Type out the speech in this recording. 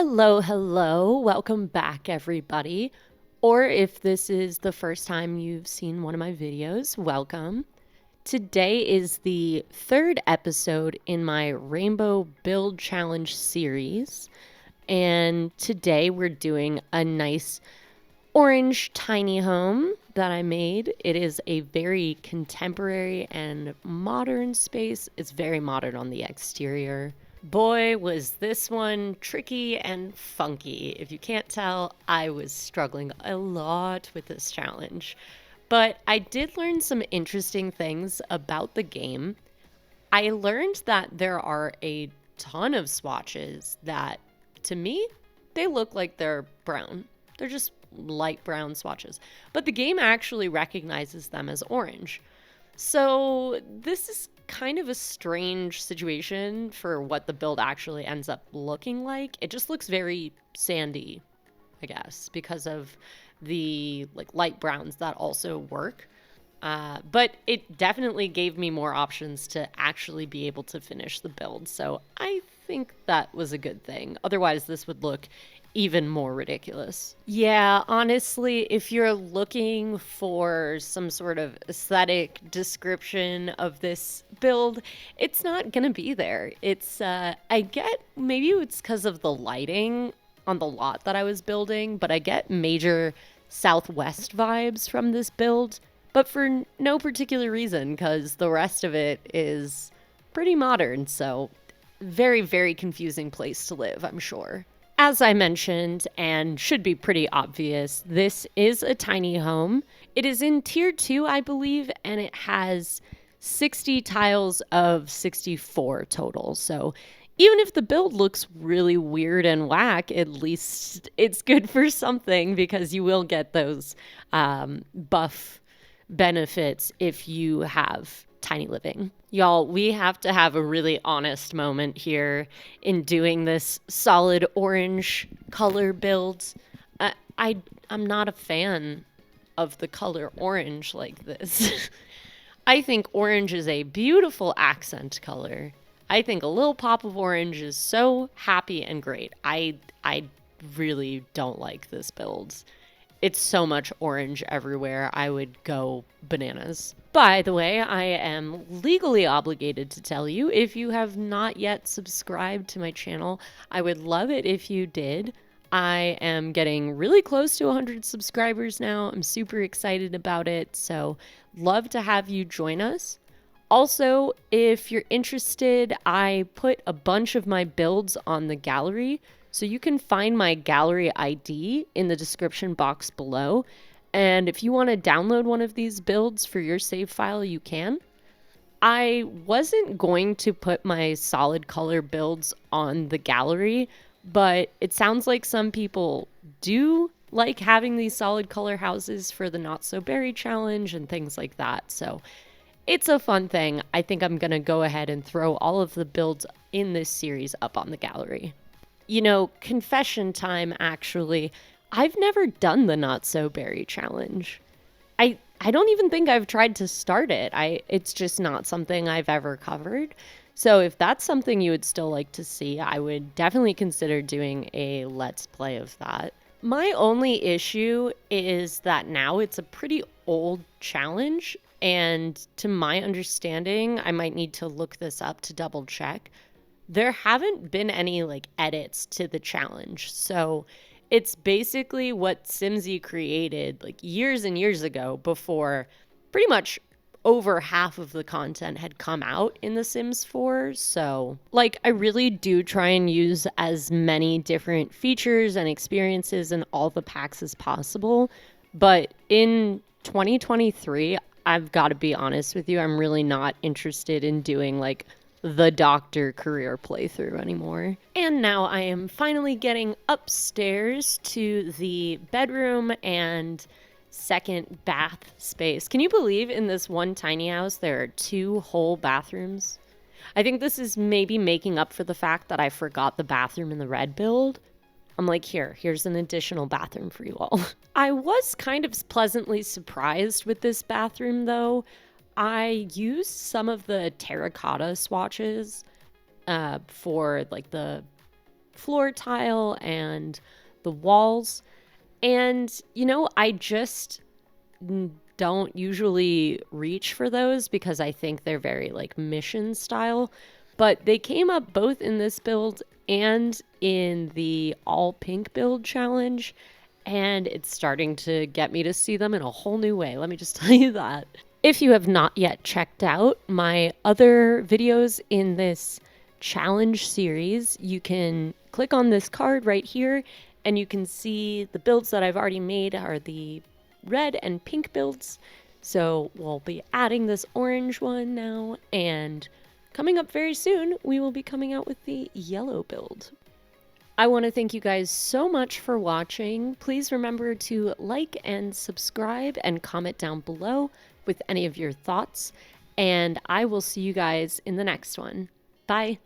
Hello, hello. Welcome back, everybody. Or if this is the first time you've seen one of my videos, welcome. Today is the third episode in my Rainbow Build Challenge series. And today we're doing a nice orange tiny home that I made. It is a very contemporary and modern space. It's very modern on the exterior. Boy, was this one tricky and funky. If you can't tell, I was struggling a lot with this challenge. But I did learn some interesting things about the game. I learned that there are a ton of swatches that, to me, they look like they're brown. They're just light brown swatches. But the game actually recognizes them as orange. So this is kind of a strange situation for what the build actually ends up looking like. It just looks very sandy, I guess, because of the light browns that also work. But it definitely gave me more options to actually be able to finish the build. So I think that was a good thing. Otherwise, this would look even more ridiculous. Yeah, honestly, if you're looking for some sort of aesthetic description of this build, it's not going to be there. I get, maybe it's because of the lighting on the lot that I was building, but I get major Southwest vibes from this build, but for no particular reason, because the rest of it is pretty modern, so very, very confusing place to live, I'm sure. As I mentioned, and should be pretty obvious, this is a tiny home. It is in tier 2, I believe, and it has 60 tiles of 64 total. So even if the build looks really weird and whack, at least it's good for something because you will get those buff benefits if you have tiny living. Y'all, we have to have a really honest moment here in doing this solid orange color build. I'm not a fan of the color orange like this. I think orange is a beautiful accent color. I think a little pop of orange is so happy and great. I really don't like this build. It's so much orange everywhere. I would go bananas. By the way, I am legally obligated to tell you, if you have not yet subscribed to my channel, I would love it if you did. I am getting really close to 100 subscribers now. I'm super excited about it, so love to have you join us. Also, if you're interested, I put a bunch of my builds on the gallery, so you can find my gallery ID in the description box below. And if you want to download one of these builds for your save file, you can. I wasn't going to put my solid color builds on the gallery, but it sounds like some people do like having these solid color houses for the Not So Berry challenge and things like that. So it's a fun thing. I think I'm going to go ahead and throw all of the builds in this series up on the gallery. You know, confession time, actually. I've never done the Not So Berry challenge. I don't even think I've tried to start it. It's just not something I've ever covered. So if that's something you would still like to see, I would definitely consider doing a Let's Play of that. My only issue is that now it's a pretty old challenge, and to my understanding, I might need to look this up to double check. There haven't been any edits to the challenge. So it's basically what Simsy created years and years ago, before pretty much over half of the content had come out in The Sims 4. So I really do try and use as many different features and experiences in all the packs as possible. But in 2023, I've got to be honest with you, I'm really not interested in doing the doctor career playthrough anymore. And now I am finally getting upstairs to the bedroom and second bath space. Can you believe in this one tiny house there are 2 whole bathrooms? I think this is maybe making up for the fact that I forgot the bathroom in the red build. I'm like, here's an additional bathroom for you all. I was kind of pleasantly surprised with this bathroom though. I used some of the terracotta swatches for the floor tile and the walls. And, I just don't usually reach for those because I think they're very like mission style. But they came up both in this build and in the all pink build challenge. And it's starting to get me to see them in a whole new way. Let me just tell you that. If you have not yet checked out my other videos in this challenge series, you can click on this card right here and you can see the builds that I've already made are the red and pink builds. So we'll be adding this orange one now, and coming up very soon, we will be coming out with the yellow build. I want to thank you guys so much for watching. Please remember to like and subscribe and comment down below with any of your thoughts. And I will see you guys in the next one. Bye.